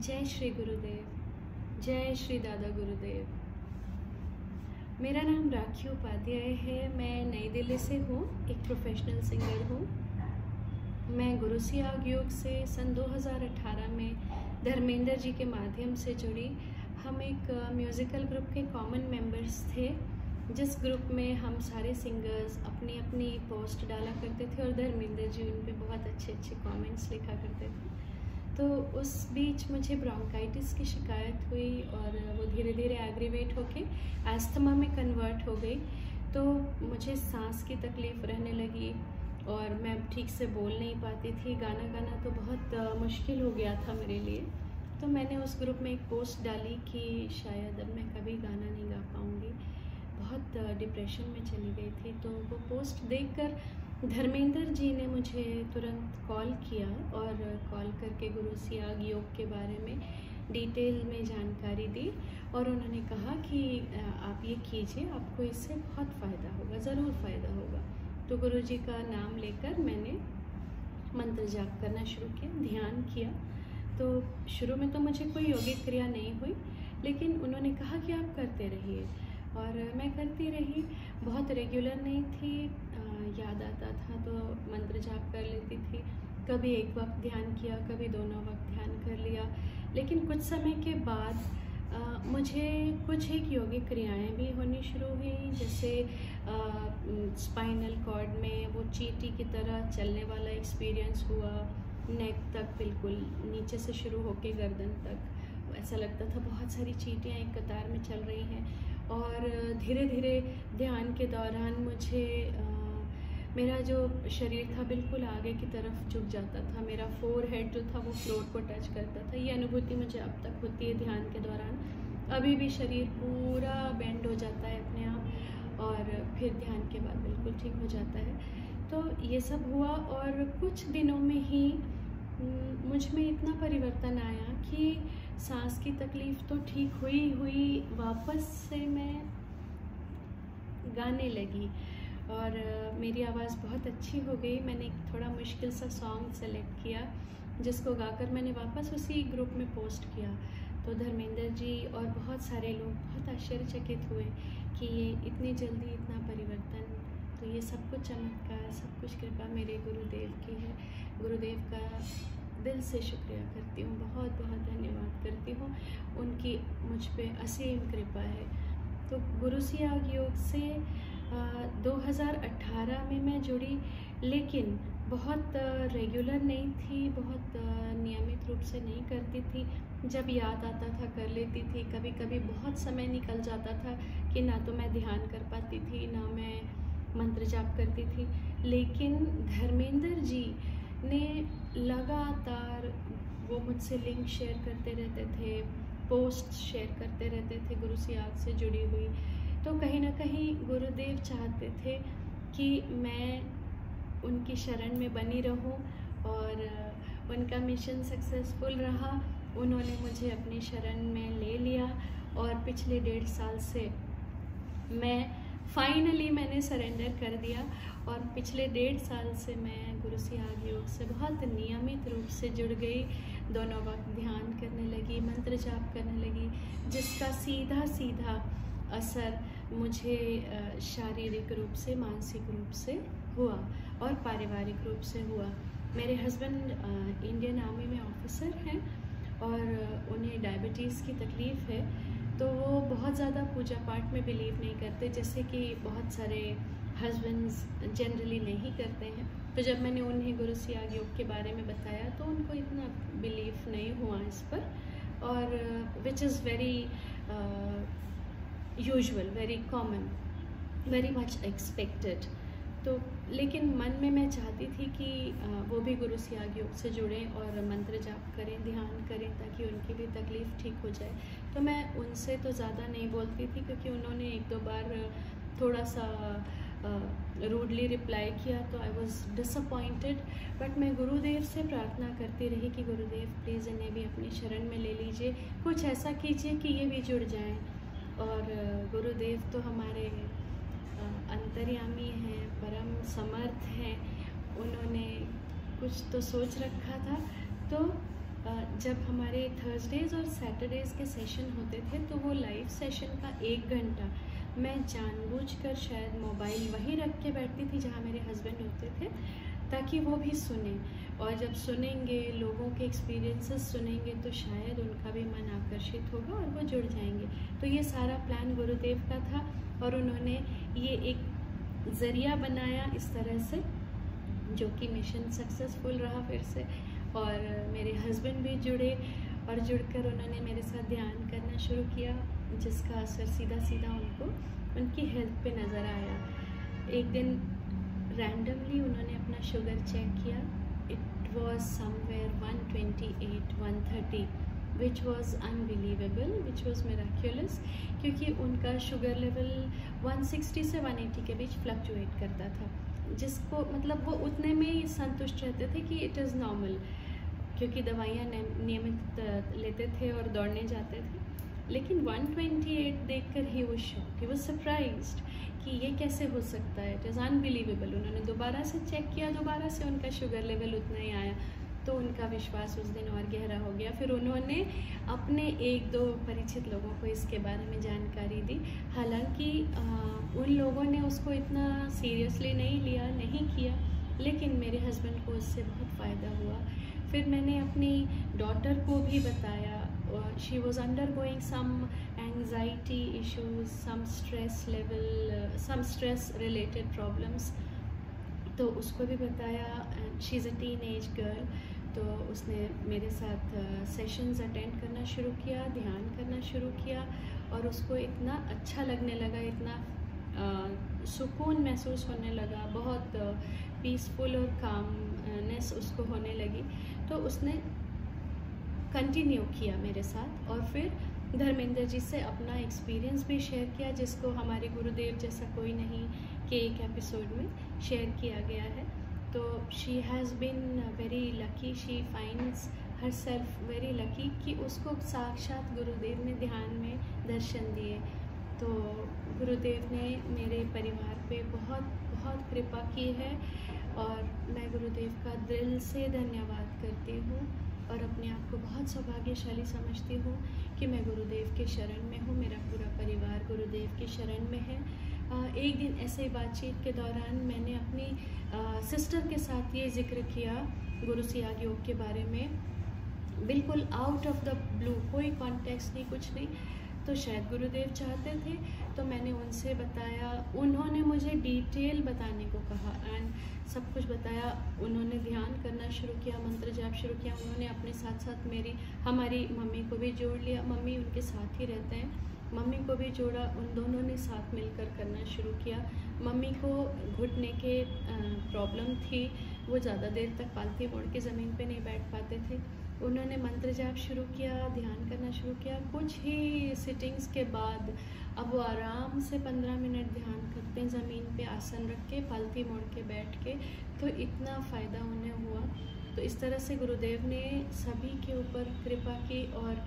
जय श्री गुरुदेव, जय श्री दादा गुरुदेव। मेरा नाम राखी उपाध्याय है। मैं नई दिल्ली से हूँ, एक प्रोफेशनल सिंगर हूँ। मैं गुरु सियाग योग से सन 2018 में धर्मेंद्र जी के माध्यम से जुड़ी। हम एक म्यूज़िकल ग्रुप के कॉमन मेंबर्स थे, जिस ग्रुप में हम सारे सिंगर्स अपनी अपनी पोस्ट डाला करते थे और धर्मेंद्र जी उन पे बहुत अच्छे अच्छे कमेंट्स लिखा करते थे। तो उस बीच मुझे ब्रोंकाइटिस की शिकायत हुई और वो धीरे धीरे एग्रीवेट होके एस्थमा में कन्वर्ट हो गई। तो मुझे सांस की तकलीफ़ रहने लगी और मैं ठीक से बोल नहीं पाती थी। गाना गाना तो बहुत मुश्किल हो गया था मेरे लिए। तो मैंने उस ग्रुप में एक पोस्ट डाली कि शायद अब मैं कभी गाना नहीं गा पाऊँगी। बहुत डिप्रेशन में चली गई थी। तो वो पोस्ट देखकर धर्मेंद्र जी ने मुझे तुरंत कॉल किया और कॉल करके गुरु सियाग योग के बारे में डिटेल में जानकारी दी और उन्होंने कहा कि आप ये कीजिए, आपको इससे बहुत फ़ायदा होगा, ज़रूर फ़ायदा होगा। तो गुरु जी का नाम लेकर मैंने मंत्र जाप करना शुरू किया, ध्यान किया। तो शुरू में तो मुझे कोई योगिक क्रिया नहीं हुई, लेकिन उन्होंने कहा कि आप करते रहिए और मैं करती रही। बहुत रेगुलर नहीं थी, याद आता था तो मंत्र जाप कर लेती थी। कभी एक वक्त ध्यान किया, कभी दोनों वक्त ध्यान कर लिया। लेकिन कुछ समय के बाद मुझे कुछ एक योगिक क्रियाएं भी होनी शुरू हुई, जैसे स्पाइनल कॉर्ड में वो चींटी की तरह चलने वाला एक्सपीरियंस हुआ। नेक तक बिल्कुल नीचे से शुरू होके गर्दन तक ऐसा लगता था बहुत सारी चींटियाँ एक कतार में चल रही हैं। और धीरे धीरे ध्यान के दौरान मुझे मेरा जो शरीर था बिल्कुल आगे की तरफ झुक जाता था। मेरा फोरहेड जो था वो फ्लोर को टच करता था। ये अनुभूति मुझे अब तक होती है ध्यान के दौरान। अभी भी शरीर पूरा बेंड हो जाता है अपने आप और फिर ध्यान के बाद बिल्कुल ठीक हो जाता है। तो ये सब हुआ और कुछ दिनों में ही मुझ में इतना परिवर्तन आया कि सांस की तकलीफ़ तो ठीक हुई वापस से मैं गाने लगी और मेरी आवाज़ बहुत अच्छी हो गई। मैंने एक थोड़ा मुश्किल सा सॉन्ग सेलेक्ट किया, जिसको गाकर मैंने वापस उसी ग्रुप में पोस्ट किया। तो धर्मेंद्र जी और बहुत सारे लोग बहुत आश्चर्यचकित हुए कि ये इतनी जल्दी इतना परिवर्तन। तो ये सब कुछ चमत्कार, सब कुछ कृपा मेरे गुरुदेव की है। गुरुदेव का दिल से शुक्रिया करती हूँ, बहुत बहुत धन्यवाद करती हूँ। उनकी मुझ पे असीम कृपा है। तो गुरु सियाग योग से 2018 में मैं जुड़ी, लेकिन बहुत रेगुलर नहीं थी, बहुत नियमित रूप से नहीं करती थी। जब याद आता था कर लेती थी। कभी कभी बहुत समय निकल जाता था कि ना तो मैं ध्यान कर पाती थी, ना मैं मंत्र जाप करती थी। लेकिन धर्मेंद्र जी ने लगातार वो मुझसे लिंक शेयर करते रहते थे, पोस्ट शेयर करते रहते थे गुरु सियाग से जुड़ी हुई। तो कहीं ना कहीं गुरुदेव चाहते थे कि मैं उनकी शरण में बनी रहूं और उनका मिशन सक्सेसफुल रहा। उन्होंने मुझे अपनी शरण में ले लिया और पिछले 1.5 साल से मैंने सरेंडर कर दिया और पिछले 1.5 साल से मैं गुरु सियाग योग से बहुत नियमित रूप से जुड़ गई। दोनों वक्त ध्यान करने लगी, मंत्र जाप करने लगी, जिसका सीधा सीधा असर मुझे शारीरिक रूप से, मानसिक रूप से हुआ और पारिवारिक रूप से हुआ। मेरे हस्बैंड इंडियन आर्मी में ऑफिसर हैं और उन्हें डायबिटीज़ की तकलीफ़ है। तो वो बहुत ज़्यादा पूजा पाठ में बिलीव नहीं करते, जैसे कि बहुत सारे हस्बैंड्स जनरली नहीं करते हैं। तो जब मैंने उन्हें गुरु सियाग योग के बारे में बताया तो उनको इतना बिलीव नहीं हुआ इस पर, और which is very usual, very common, very much expected. तो लेकिन मन में मैं चाहती थी कि वो भी गुरु सियाग योग से जुड़ें और मंत्र जाप करें, ध्यान करें, ताकि उनकी भी तकलीफ़ ठीक हो जाए। तो मैं उनसे तो ज़्यादा नहीं बोलती थी, क्योंकि उन्होंने 1-2 बार थोड़ा सा रूडली रिप्लाई किया तो आई वॉज डिसअपॉइंटेड। बट मैं गुरुदेव से प्रार्थना करती रही कि गुरुदेव प्लीज़ इन्हें भी अपनी शरण में ले लीजिए, कुछ ऐसा कीजिए कि ये भी जुड़ जाएं। और गुरुदेव तो हमारे अंतर्यामी हैं, परम समर्थ हैं। उन्होंने कुछ तो सोच रखा था। तो जब हमारे थर्सडेज़ और सैटरडेज़ के सेशन होते थे तो वो लाइव सेशन का 1 घंटा मैं जानबूझकर शायद मोबाइल वहीं रख के बैठती थी जहाँ मेरे हस्बैंड होते थे, ताकि वो भी सुने। और जब सुनेंगे, लोगों के एक्सपीरियंसेस सुनेंगे, तो शायद उनका भी मन आकर्षित होगा और वो जुड़ जाएंगे। तो ये सारा प्लान गुरुदेव का था और उन्होंने ये एक ज़रिया बनाया इस तरह से, जो कि मिशन सक्सेसफुल रहा फिर से। और मेरे हस्बैंड भी जुड़े और जुड़कर उन्होंने मेरे साथ ध्यान करना शुरू किया, जिसका असर सीधा सीधा उनको उनकी हेल्थ पे नज़र आया। एक दिन रैंडमली उन्होंने अपना शुगर चेक किया। It was somewhere 128, 130, which was unbelievable, which was miraculous, क्योंकि उनका शुगर लेवल 160 से 180 के बीच फ्लक्चुएट करता था, जिसको मतलब वो उतने में ही संतुष्ट रहते थे कि इट इज़ नॉर्मल, क्योंकि दवाइयाँ नियमित लेते थे और दौड़ने जाते थे। लेकिन 128 देखकर ही वो शॉक, ही वाज सरप्राइज्ड कि ये कैसे हो सकता है, इट इज़ अनबिलीवेबल। उन्होंने दोबारा से चेक किया, दोबारा से उनका शुगर लेवल उतना ही आया, तो उनका विश्वास उस दिन और गहरा हो गया। फिर उन्होंने अपने 1-2 परिचित लोगों को इसके बारे में जानकारी दी। हालांकि उन लोगों ने उसको इतना सीरियसली नहीं लिया, नहीं किया, लेकिन मेरे हस्बैंड को उससे बहुत फ़ायदा हुआ। फिर मैंने अपनी डॉटर को भी बताया। She was undergoing some anxiety issues, some stress level, some stress related problems, तो उसको भी बताया। She is a teenage girl, तो उसने मेरे साथ सेशंस अटेंड करना शुरू किया, ध्यान करना शुरू किया, और उसको इतना अच्छा लगने लगा, इतना सुकून महसूस होने लगा, बहुत पीसफुल और कामनेस उसको होने लगी। तो उसने कंटिन्यू किया मेरे साथ, और फिर धर्मेंद्र जी से अपना एक्सपीरियंस भी शेयर किया, जिसको हमारे गुरुदेव जैसा कोई नहीं कि एक एपिसोड में शेयर किया गया है। तो she has been very lucky, she finds herself very lucky कि उसको साक्षात गुरुदेव ने ध्यान में दर्शन दिए। तो गुरुदेव ने मेरे परिवार पे बहुत बहुत कृपा की है, और मैं गुरुदेव का दिल से धन्यवाद करती हूँ और अपने आप को बहुत सौभाग्यशाली समझती हूँ कि मैं गुरुदेव के शरण में हूँ। मेरा पूरा परिवार गुरुदेव के शरण में है। एक दिन ऐसे ही बातचीत के दौरान मैंने अपनी सिस्टर के साथ ये जिक्र किया गुरु सियाग योग के बारे में, बिल्कुल आउट ऑफ द ब्लू, कोई कॉन्टेक्स्ट नहीं, कुछ नहीं। तो शायद गुरुदेव चाहते थे, तो मैंने उनसे बताया। उन्होंने मुझे डिटेल बताने को कहा एंड सब कुछ बताया। उन्होंने ध्यान करना शुरू किया, मंत्र जाप शुरू किया। उन्होंने अपने साथ साथ हमारी मम्मी को भी जोड़ लिया। मम्मी उनके साथ ही रहते हैं, मम्मी को भी जोड़ा। उन दोनों ने साथ मिलकर करना शुरू किया। मम्मी को घुटने के प्रॉब्लम थी, वो ज़्यादा देर तक पालथी मोड़ के ज़मीन पे नहीं बैठ पाते थे। उन्होंने मंत्र जाप शुरू किया, ध्यान करना शुरू किया। कुछ ही सिटिंग्स के बाद अब वो आराम से 15 मिनट ध्यान करते हैं, ज़मीन पे आसन रख के, पालथी मोड़ के बैठ के। तो इतना फ़ायदा उन्हें हुआ। तो इस तरह से गुरुदेव ने सभी के ऊपर कृपा की, और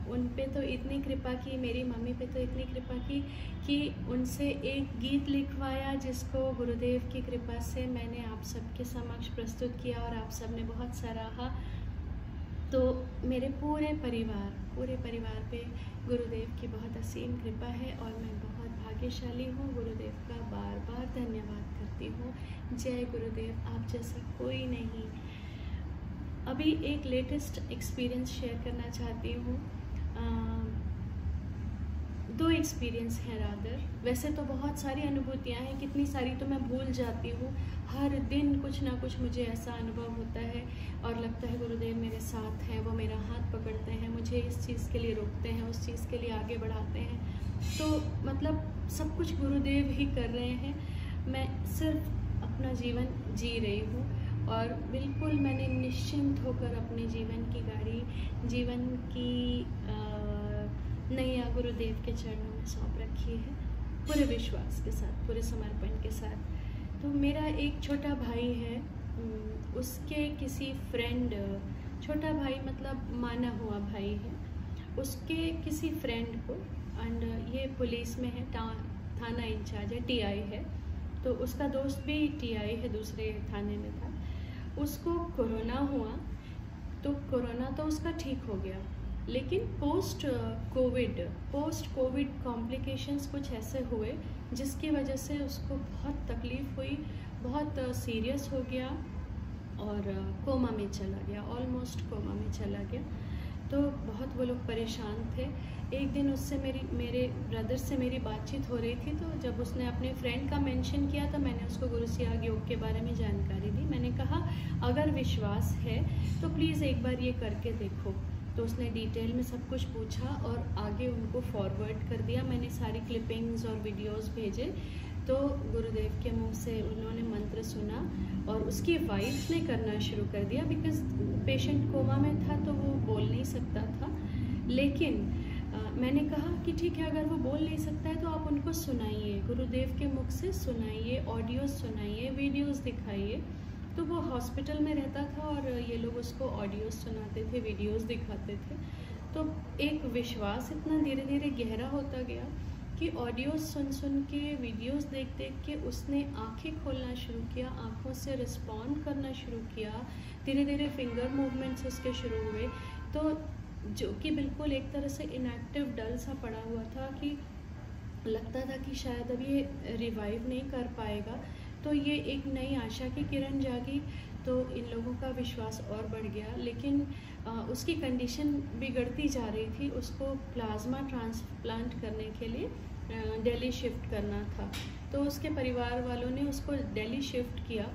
उन पे तो इतनी कृपा की, मेरी मम्मी पे तो इतनी कृपा की कि उनसे एक गीत लिखवाया, जिसको गुरुदेव की कृपा से मैंने आप सबके समक्ष प्रस्तुत किया और आप सब ने बहुत सराहा। तो मेरे पूरे परिवार पे गुरुदेव की बहुत असीम कृपा है, और मैं बहुत भाग्यशाली हूँ। गुरुदेव का बार बार धन्यवाद करती हूँ। जय गुरुदेव, आप जैसा कोई नहीं। अभी एक लेटेस्ट एक्सपीरियंस शेयर करना चाहती हूँ। 2 एक्सपीरियंस हैं रादर। वैसे तो बहुत सारी अनुभूतियाँ हैं, कितनी सारी तो मैं भूल जाती हूँ। हर दिन कुछ ना कुछ मुझे ऐसा अनुभव होता है और लगता है गुरुदेव मेरे साथ हैं, वो मेरा हाथ पकड़ते हैं, मुझे इस चीज़ के लिए रोकते हैं, उस चीज़ के लिए आगे बढ़ाते हैं। तो मतलब सब कुछ गुरुदेव ही कर रहे हैं। मैं सिर्फ अपना जीवन जी रही हूँ, और बिल्कुल मैंने निश्चिंत होकर अपने जीवन की गाड़ी, जीवन की नैया गुरुदेव के चरणों में सौंप रखी है, पूरे विश्वास के साथ, पूरे समर्पण के साथ। तो मेरा एक छोटा भाई है, उसके किसी फ्रेंड, छोटा भाई मतलब माना हुआ भाई है, उसके किसी फ्रेंड को, एंड ये पुलिस में है, थाना इंचार्ज है, टीआई है। तो उसका दोस्त भी टीआई है, दूसरे थाने में था। उसको कोरोना हुआ। तो कोरोना तो उसका ठीक हो गया। लेकिन पोस्ट कोविड कॉम्प्लिकेशंस कुछ ऐसे हुए जिसकी वजह से उसको बहुत तकलीफ़ हुई, बहुत सीरियस हो गया और कोमा में चला गया, ऑलमोस्ट कोमा में चला गया। तो बहुत वो लोग परेशान थे। एक दिन उससे मेरे ब्रदर से मेरी बातचीत हो रही थी, तो जब उसने अपने फ्रेंड का मेंशन किया तो मैंने उसको गुरु सियाग योग के बारे में जानकारी दी। मैंने कहा अगर विश्वास है तो प्लीज़ एक बार ये करके देखो। तो उसने डिटेल में सब कुछ पूछा और आगे उनको फॉरवर्ड कर दिया। मैंने सारी क्लिपिंग्स और वीडियोस भेजे, तो गुरुदेव के मुंह से उन्होंने मंत्र सुना और उसकी वाइफ ने करना शुरू कर दिया। बिकॉज पेशेंट कोमा में था तो वो बोल नहीं सकता था, लेकिन मैंने कहा कि ठीक है, अगर वो बोल नहीं सकता है तो आप उनको सुनाइए, गुरुदेव के मुख से सुनाइए, ऑडियोज सुनाइए, वीडियोस दिखाइए। तो वो हॉस्पिटल में रहता था और ये लोग उसको ऑडियोज सुनाते थे, वीडियोस दिखाते थे। तो एक विश्वास इतना धीरे धीरे गहरा होता गया कि ऑडियोज सुन के, वीडियोस देख के उसने आंखें खोलना शुरू किया, आंखों से रिस्पॉन्ड करना शुरू किया। धीरे धीरे फिंगर मूवमेंट्स उसके शुरू हुए, तो जो कि बिल्कुल एक तरह से इनएक्टिव डल सा पड़ा हुआ था कि लगता था कि शायद अब ये रिवाइव नहीं कर पाएगा। तो ये एक नई आशा की किरण जागी, तो इन लोगों का विश्वास और बढ़ गया। लेकिन उसकी कंडीशन बिगड़ती जा रही थी। उसको प्लाज्मा ट्रांसप्लांट करने के लिए दिल्ली शिफ्ट करना था, तो उसके परिवार वालों ने उसको दिल्ली शिफ्ट किया।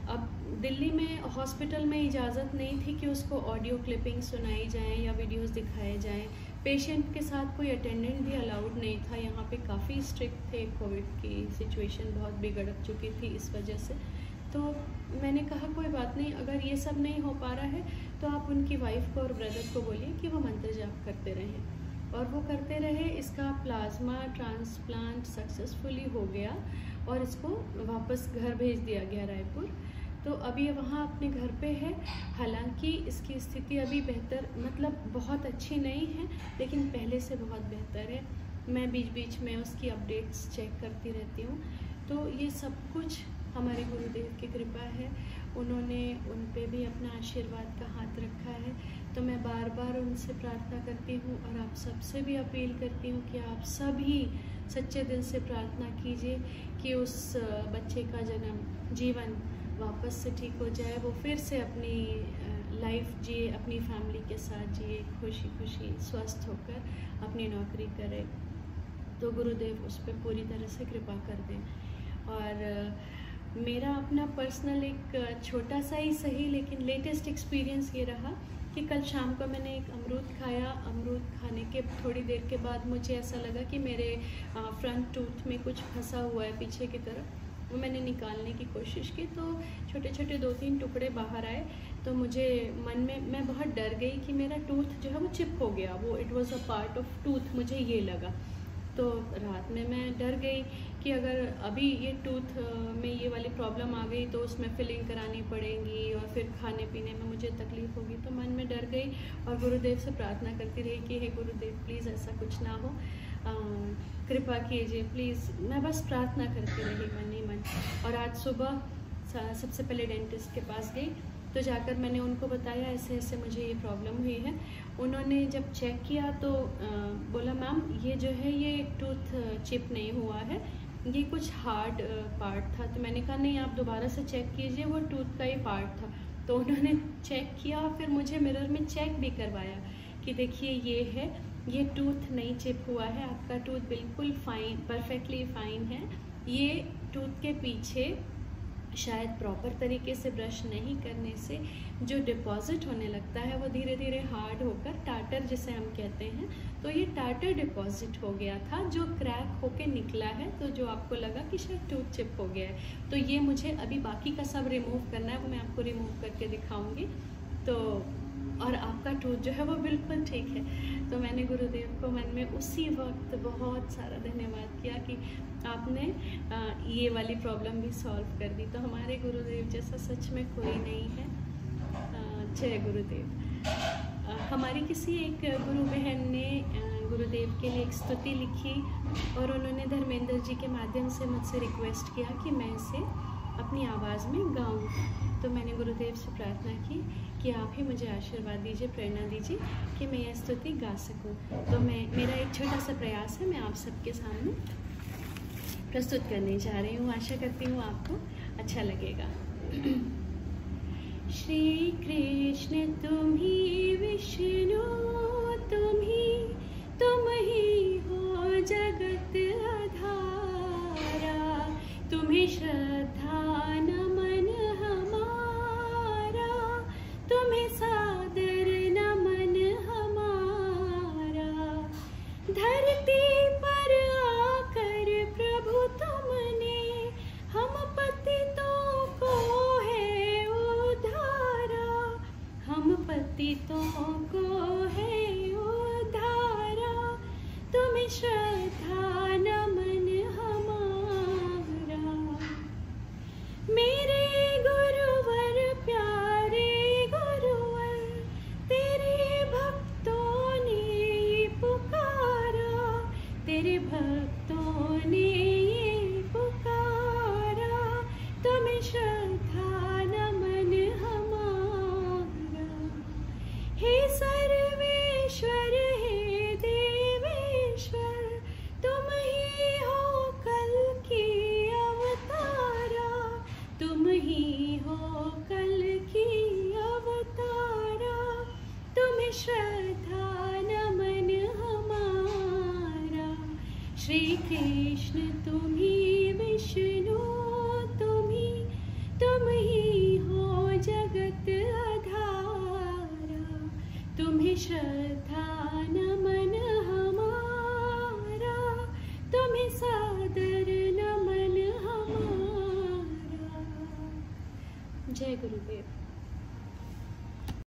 अब दिल्ली में हॉस्पिटल में इजाज़त नहीं थी कि उसको ऑडियो क्लिपिंग सुनाई जाए या वीडियोस दिखाए जाएं। पेशेंट के साथ कोई अटेंडेंट भी अलाउड नहीं था। यहाँ पे काफ़ी स्ट्रिक्ट थे, कोविड की सिचुएशन बहुत बिगड़ चुकी थी इस वजह से। तो मैंने कहा कोई बात नहीं, अगर ये सब नहीं हो पा रहा है तो आप उनकी वाइफ को और ब्रदर को बोलिए कि वो मंत्र जाप करते रहें। और वो करते रहे। इसका प्लाज्मा ट्रांसप्लांट सक्सेसफुली हो गया और इसको वापस घर भेज दिया गया रायपुर। तो अभी ये वहाँ अपने घर पे है। हालांकि इसकी स्थिति अभी बेहतर, मतलब बहुत अच्छी नहीं है, लेकिन पहले से बहुत बेहतर है। मैं बीच बीच में उसकी अपडेट्स चेक करती रहती हूँ। तो ये सब कुछ हमारे गुरुदेव की कृपा है। उन्होंने उन पे भी अपना आशीर्वाद का हाथ रखा है। तो मैं बार बार उनसे प्रार्थना करती हूँ और आप सबसे भी अपील करती हूँ कि आप सभी सच्चे दिल से प्रार्थना कीजिए कि उस बच्चे का जीवन वापस से ठीक हो जाए, वो फिर से अपनी लाइफ जिए, अपनी फैमिली के साथ जिए, खुशी खुशी स्वस्थ होकर अपनी नौकरी करे। तो गुरुदेव उस पर पूरी तरह से कृपा कर दें। और मेरा अपना पर्सनल एक छोटा सा ही सही लेकिन लेटेस्ट एक्सपीरियंस ये रहा कि कल शाम को मैंने एक अमरूद खाया। अमरूद खाने के थोड़ी देर के बाद मुझे ऐसा लगा कि मेरे फ्रंट टूथ में कुछ फंसा हुआ है पीछे की तरफ। वो मैंने निकालने की कोशिश की तो छोटे छोटे 2-3 टुकड़े बाहर आए। तो मुझे मन में, मैं बहुत डर गई कि मेरा टूथ जो है वो चिप हो गया, वो it was a part of tooth, मुझे ये लगा। तो रात में मैं डर गई कि अगर अभी ये टूथ में ये वाली प्रॉब्लम आ गई तो उसमें फिलिंग करानी पड़ेगी और फिर खाने पीने में मुझे तकलीफ़ होगी। तो मन में डर गई और गुरुदेव से प्रार्थना करती रही कि हे गुरुदेव प्लीज़ ऐसा कुछ ना हो, कृपा कीजिए प्लीज़। मैं बस प्रार्थना करती रही मन ही मन। और आज सुबह सबसे पहले डेंटिस्ट के पास गई, तो जाकर मैंने उनको बताया ऐसे ऐसे मुझे ये प्रॉब्लम हुई है। उन्होंने जब चेक किया तो बोला मैम ये जो है ये टूथ चिप नहीं हुआ है, ये कुछ हार्ड पार्ट था। तो मैंने कहा नहीं आप दोबारा से चेक कीजिए, वो टूथ का ही पार्ट था। तो उन्होंने चेक किया, फिर मुझे मिरर में चेक भी करवाया कि देखिए ये है, ये टूथ नहीं चिप हुआ है, आपका टूथ बिल्कुल फाइन, परफेक्टली फाइन है। ये टूथ के पीछे शायद प्रॉपर तरीके से ब्रश नहीं करने से जो डिपॉजिट होने लगता है वो धीरे धीरे हार्ड होकर टाटर जिसे हम कहते हैं, तो ये टाटर डिपॉजिट हो गया था जो क्रैक होके निकला है। तो जो आपको लगा कि शायद टूथ चिप हो गया है, तो ये मुझे अभी बाकी का सब रिमूव करना है, वो मैं आपको रिमूव करके दिखाऊंगी। तो और आपका टूथ जो है वो बिल्कुल ठीक है। तो मैंने गुरुदेव को मन में उसी वक्त बहुत सारा धन्यवाद किया कि आपने ये वाली प्रॉब्लम भी सॉल्व कर दी। तो हमारे गुरुदेव जैसा सच में कोई नहीं है। जय गुरुदेव। हमारी किसी एक गुरु बहन ने गुरुदेव के लिए एक स्तुति लिखी और उन्होंने धर्मेंद्र जी के माध्यम से मुझसे रिक्वेस्ट किया कि मैं इसे अपनी आवाज़ में गाऊं। तो मैंने गुरुदेव से प्रार्थना की कि आप ही मुझे आशीर्वाद दीजिए, प्रेरणा दीजिए कि मैं यह स्तुति गा सकूं। तो मेरा एक छोटा सा प्रयास है, मैं आप सबके सामने प्रस्तुत करने जा रही हूँ। आशा करती हूँ आपको अच्छा लगेगा। श्री कृष्ण तुम ही विष्णु, तुम ही हो जगत आधारा, तुम्हें श्रद्धा नमन हमारा, तुम्हें सादर नमन हमारा। धरती पर आकर प्रभु तुमने हम पतितों को है उद्धारा, हम पतितों को है उद्धारा, तुम्हें श्रद्धा नमन हमारा। मेरे गुरुवर प्यारे गुरुवर, तेरे भक्तों ने पुकारा, तेरे भक्तों ने ये पुकारा, तुम्हें श्रद्धा नमन हमारा। हे सर्वेश्वर हे देवेश्वर, तुम ही हो कल की अवतारा, तुम ही हो कल की अवतारा, तुम्हें श्रद्धा नमन हमारा। श्री कृष्ण तुम ही विष्णु, तुम ही हो जगत आधारा, तुम्हें श्रद्धा